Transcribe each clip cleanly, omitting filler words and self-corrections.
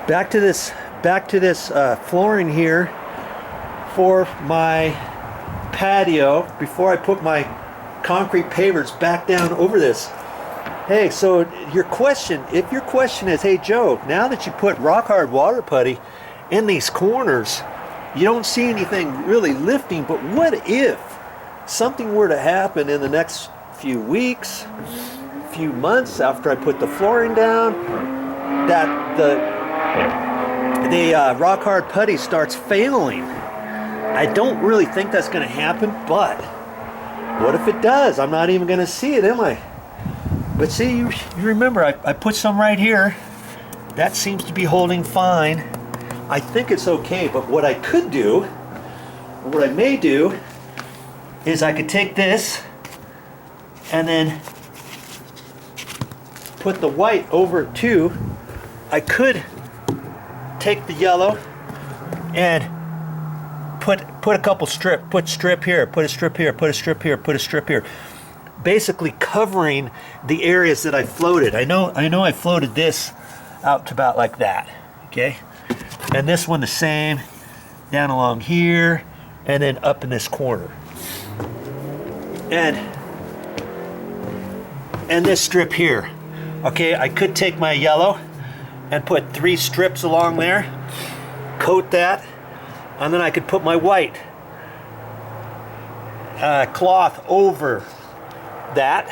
back to this flooring here for my patio before I put my concrete pavers back down over this. Hey, so if your question is, hey Joe, now that you put rock hard water putty in these corners, you don't see anything really lifting, but what if something were to happen in the next few weeks, few months after I put the flooring down, that the rock hard putty starts failing? I don't really think that's going to happen, but what if it does? I'm not even going to see it, am I? But see, you remember, I put some right here. That seems to be holding fine. I think it's okay, but what I could do, or what I may do, is I could take this and then put the white over it too. I could take the yellow and put a couple put strip here, put a strip here, put a strip here, put a strip here. Basically covering the areas that I floated. I know I floated this out to about like that, okay? And this one the same, down along here, and then up in this corner. And this strip here, okay? I could take my yellow and put 3 strips along there, coat that, and then I could put my white cloth over that,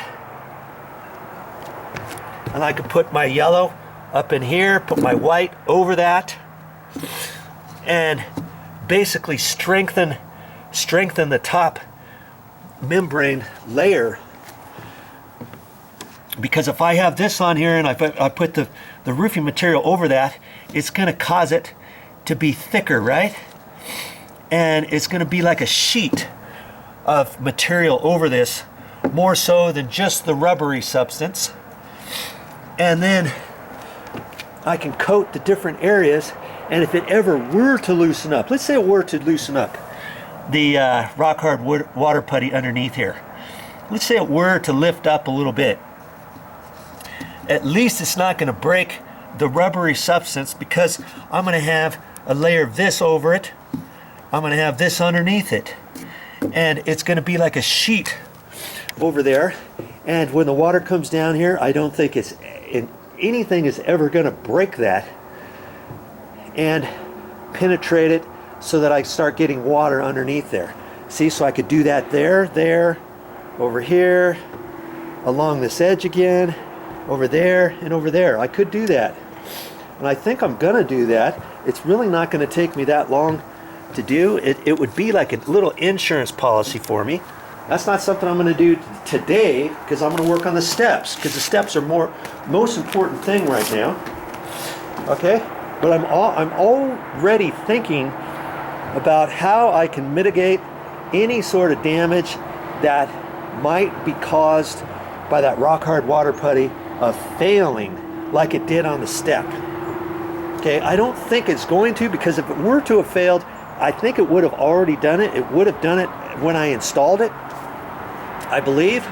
and I could put my yellow up in here, put my white over that, and basically strengthen the top membrane layer. Because if I have this on here and I put the roofing material over that, it's going to cause it to be thicker, right? And it's going to be like a sheet of material over this, more so than just the rubbery substance. And then I can coat the different areas, and if it ever were to loosen up, let's say it were to loosen up, the rock hard water putty underneath here, let's say it were to lift up a little bit, at least it's not going to break the rubbery substance, because I'm going to have a layer of this over it, I'm going to have this underneath it, and it's going to be like a sheet over there. And when the water comes down here, I don't think anything is ever going to break that and penetrate it so that I start getting water underneath there. See, so I could do that there, over here, along this edge again, over there, and over there. I could do that. And I think I'm going to do that. It's really not going to take me that long to do. It would be like a little insurance policy for me. That's not something I'm going to do today, because I'm going to work on the steps, because the steps are most important thing right now. Okay, but I'm already thinking about how I can mitigate any sort of damage that might be caused by that rock hard water putty of failing like it did on the step. Okay, I don't think it's going to, because if it were to have failed, I think it would have already done it. It would have done it when I installed it, I believe.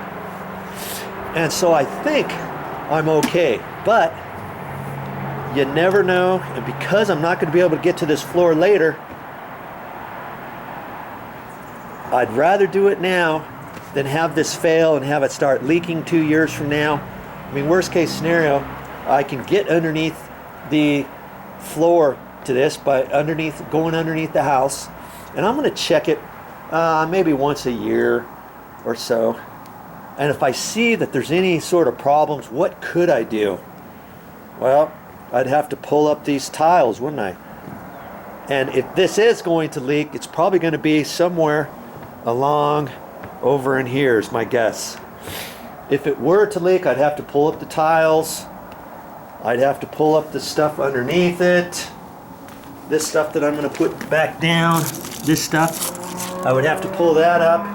And so I think I'm okay, but you never know. And because I'm not going to be able to get to this floor later, I'd rather do it now than have this fail and have it start leaking 2 years from now. I mean, worst case scenario, I can get underneath the floor to this by going underneath the house, and I'm going to check it maybe once a year or so. And if I see that there's any sort of problems, what could I do? Well, I'd have to pull up these tiles, wouldn't I? And if this is going to leak, it's probably going to be somewhere along over in here is my guess. If it were to leak, I'd have to pull up the tiles. I'd have to pull up the stuff underneath it. This stuff that I'm going to put back down, this stuff, I would have to pull that up.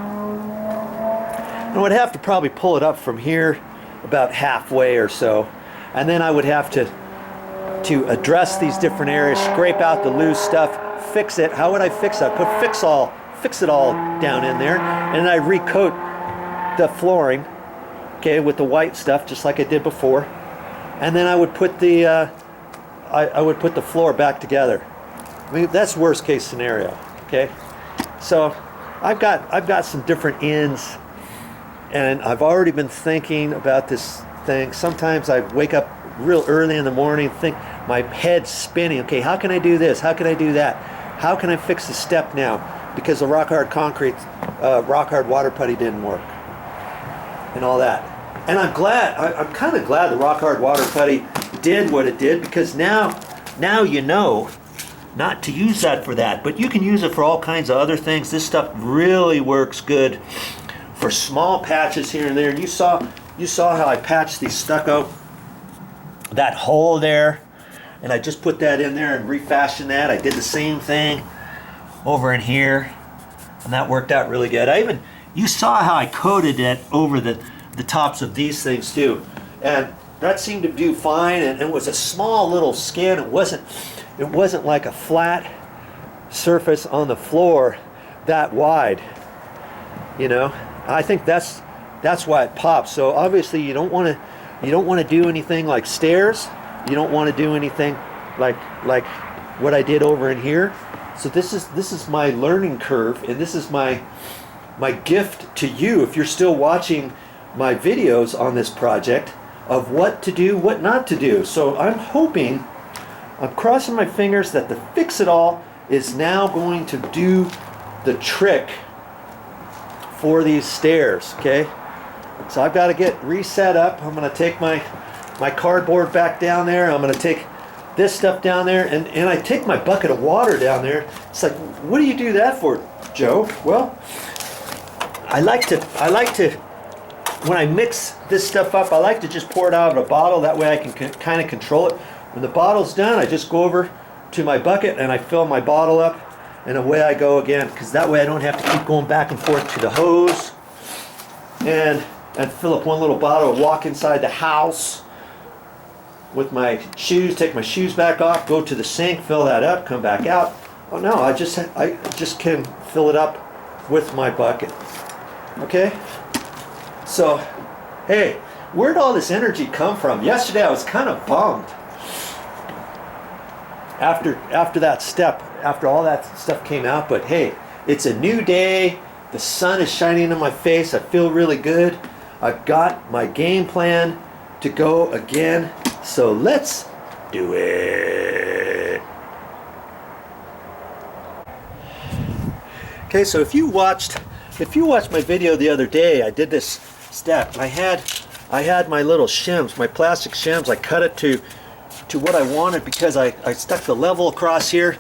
I would have to probably pull it up from here about halfway or so. And then I would have to address these different areas, scrape out the loose stuff, fix it. How would I fix that? Fix it all down in there, and then I recoat the flooring, okay, with the white stuff, just like I did before. And then I would put the I would put the floor back together. I mean, that's worst case scenario, okay? So I've got some different ends, and I've already been thinking about this thing. Sometimes I wake up real early in the morning, think my head's spinning. Okay, how can I do this? How can I do that? How can I fix the step now? Because the rock hard concrete, rock hard water putty didn't work, and all that. And I'm glad. I'm kind of glad the rock hard water putty did what it did, because now you know not to use that for that, but you can use it for all kinds of other things. This stuff really works good for small patches here and there. And you saw how I patched these stucco, that hole there, and I just put that in there and refashioned that. I did the same thing over in here, and that worked out really good. You saw how I coated it over the tops of these things too, and that seemed to do fine. And it was a small little skin. It wasn't like a flat surface on the floor that wide, you know. I think that's why it pops. So obviously you don't want to do anything like stairs. You don't want to do anything like what I did over in here. So this is my learning curve, and this is my gift to you if you're still watching my videos on this project, of what to do, what not to do. So I'm crossing my fingers that the Fix-It-All is now going to do the trick for these stairs, okay? So I've got to get reset up. I'm going to take my cardboard back down there. I'm going to take this stuff down there, and I take my bucket of water down there. It's like, what do you do that for, Joe? Well, I like to, when I mix this stuff up, I like to just pour it out of a bottle. That way I can kind of control it. When the bottle's done, I just go over to my bucket and I fill my bottle up, and away I go again, because that way I don't have to keep going back and forth to the hose and fill up one little bottle, walk inside the house with my shoes, take my shoes back off, go to the sink, fill that up, come back out. Oh no, I just can fill it up with my bucket. Okay? So, hey, where'd all this energy come from? Yesterday I was kind of bummed. After that step, after all that stuff came out, but hey, it's a new day. The sun is shining in my face. I feel really good. I've got my game plan to go again. So let's do it. Okay, so if you watched my video the other day, I did this step. I had my little shims, my plastic shims. I cut it to what I wanted, because I stuck the level across here,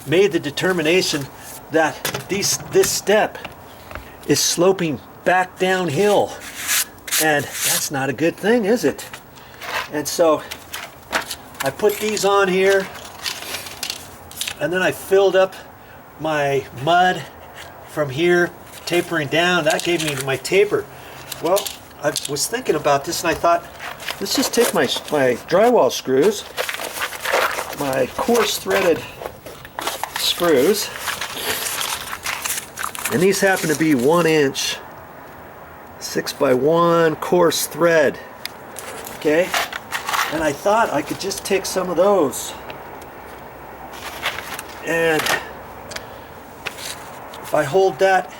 made the determination that this step is sloping back downhill, and that's not a good thing, is it? And so I put these on here, and then I filled up my mud from here, tapering down. That gave me my taper. Well, I was thinking about this, and I thought, let's just take my drywall screws, my coarse threaded screws, and these happen to be 1 inch 6x1 coarse thread, okay? And I thought I could just take some of those, and if I hold that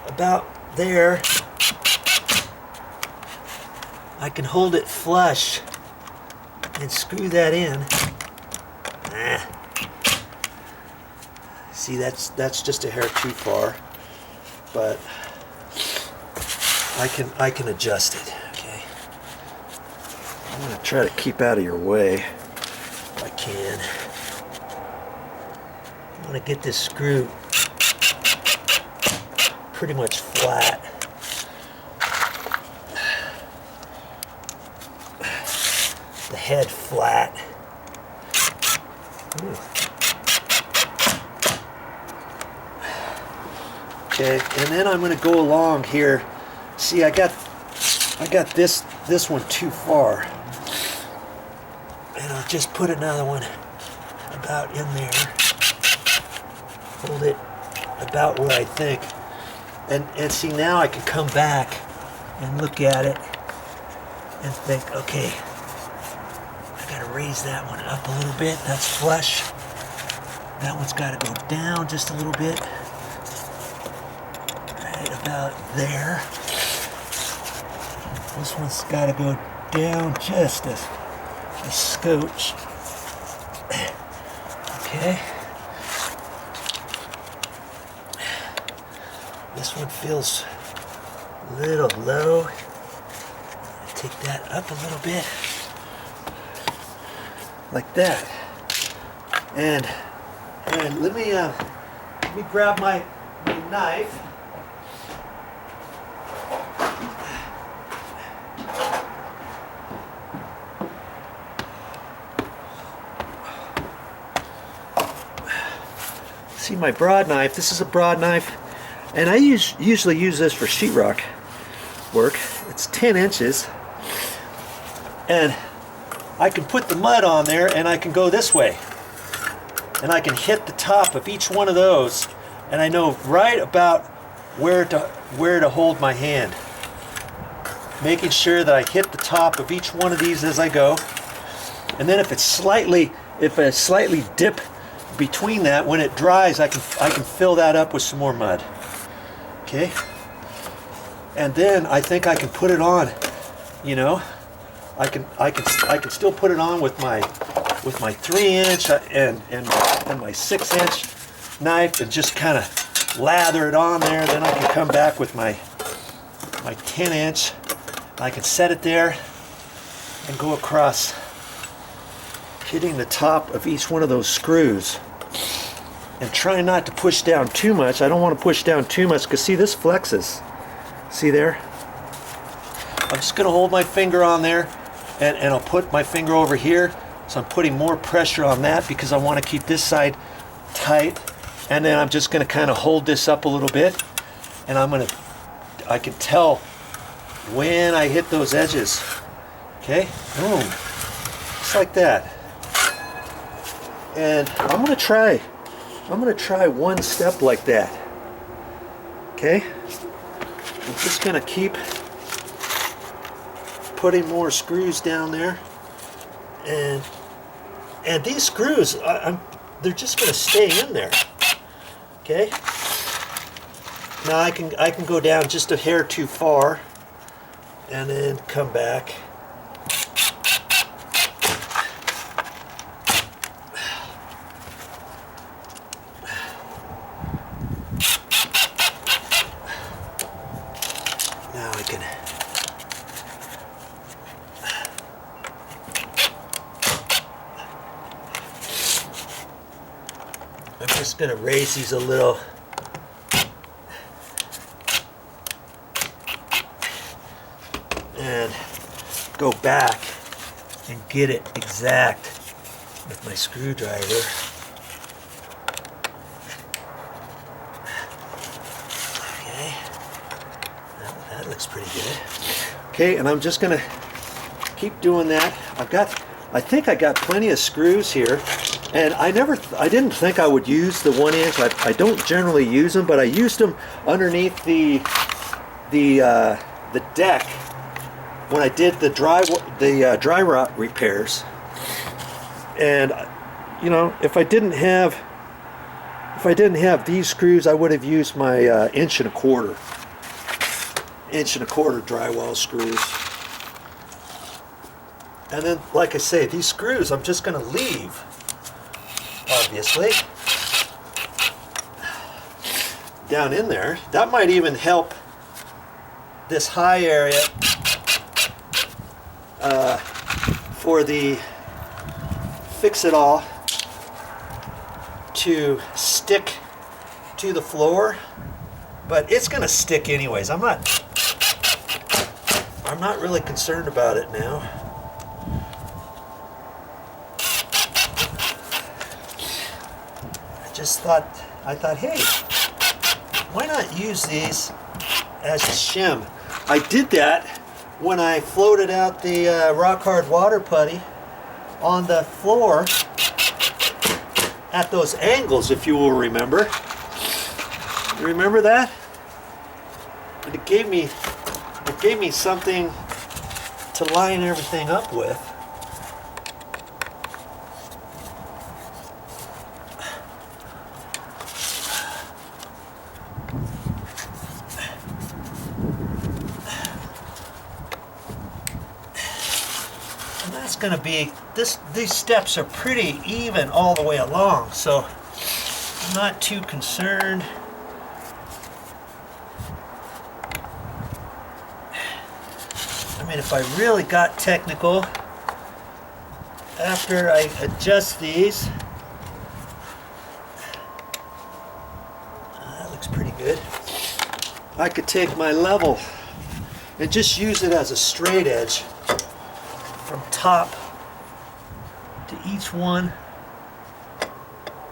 about there, I can hold it flush and screw that in. See, that's just a hair too far, but I can adjust it. Okay, I'm gonna try to keep out of your way if I can. I want to get this screw pretty much flat. The head flat. Ooh. Okay, and then I'm going to go along here. See, I got this one too far, and I'll just put another one about in there. Hold it about where I think, and see, now I can come back and look at it and think, okay, I Gotta raise that one up a little bit. That's flush. That one's gotta go down just a little bit. Right about there. This one's gotta go down just a scotch. Okay. This one feels a little low. Take that up a little bit. Like that. And let me grab my knife. See my broad knife. This is a broad knife, and I usually use this for sheetrock work. It's 10 inches, and I can put the mud on there, and I can go this way, and I can hit the top of each one of those, and I know right about where to hold my hand, making sure that I hit the top of each one of these as I go. And then if I slightly dip between that, when it dries, I can fill that up with some more mud. Okay, and then I think I can put it on. You know, I can still put it on with my 3-inch and my 6-inch knife, and just kind of lather it on there. Then I can come back with my 10-inch. I can set it there and go across, hitting the top of each one of those screws, and try not to push down too much. I don't want to push down too much, because see, this flexes. See there? I'm just going to hold my finger on there, and I'll put my finger over here. So I'm putting more pressure on that because I want to keep this side tight. And then I'm just going to kind of hold this up a little bit, and I can tell when I hit those edges. Okay, boom, just like that. And I'm gonna try one step like that. Okay, I'm just gonna keep putting more screws down there, and these screws, they're just gonna stay in there. Okay, now I can go down just a hair too far, and then come back. Now I can I'm just going to raise these a little. And go back and get it exact with my screwdriver. Okay, that looks pretty good. Okay, and I'm just gonna keep doing that. I think I got plenty of screws here, and I didn't think I would use the 1-inch. I don't generally use them, but I used them underneath the deck when I did the dry rot repairs. And you know, if I didn't have these screws, I would have used my 1 1/4 drywall screws. And then, like I say, these screws I'm just going to leave, obviously, down in there. That might even help this high area for the Fix-It-All to stick to the floor, but it's going to stick anyways. I'm not really concerned about it now. I thought, hey, why not use these as a shim? I did that when I floated out the rock hard water putty on the floor at those angles, if you will remember. Remember that? And it gave me something to line everything up with. is going to be, these steps are pretty even all the way along, so I'm not too concerned. I mean, if I really got technical, after I adjust these, that looks pretty good. I could take my level and just use it as a straight edge from top to each one,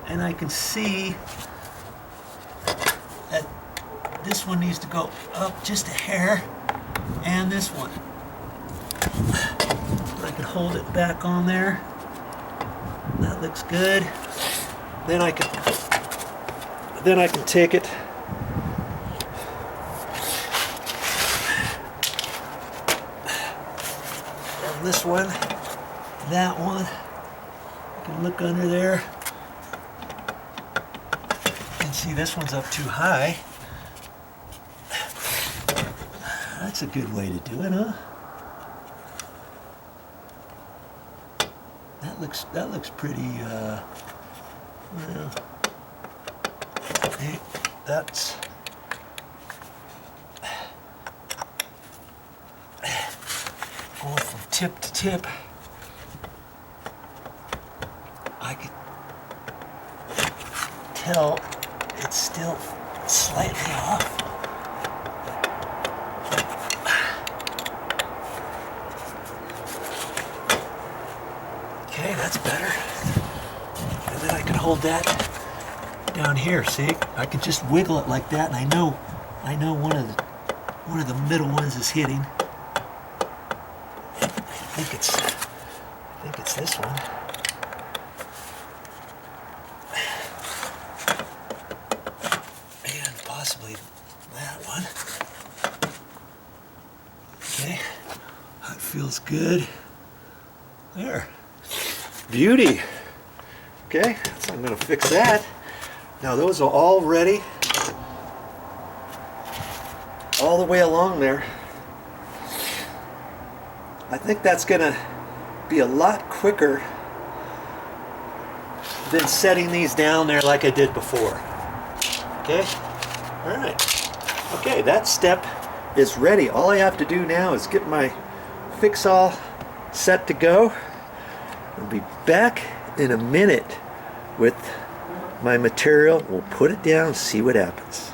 and I can see that this one needs to go up just a hair, and this one. I can hold it back on there. That looks good. Then I can take it from this one to that one. I can look under there and see this one's up too high. That's a good way to do it, huh? That looks pretty, well, hey, that's, going from tip to tip. I could tell it's still slightly off. Okay, that's better. And then I can hold that down here, see? I can just wiggle it like that, and I know one of the middle ones is hitting. I think it's this one. And possibly that one. Okay. That feels good. There. Beauty. Okay, so I'm going to fix that. Now those are all ready. All the way along there. I think that's going to be a lot quicker than setting these down there like I did before. Okay? Alright. Okay, that step is ready. All I have to do now is get my fix-all set to go. I'll be back in a minute with my material. We'll put it down and see what happens.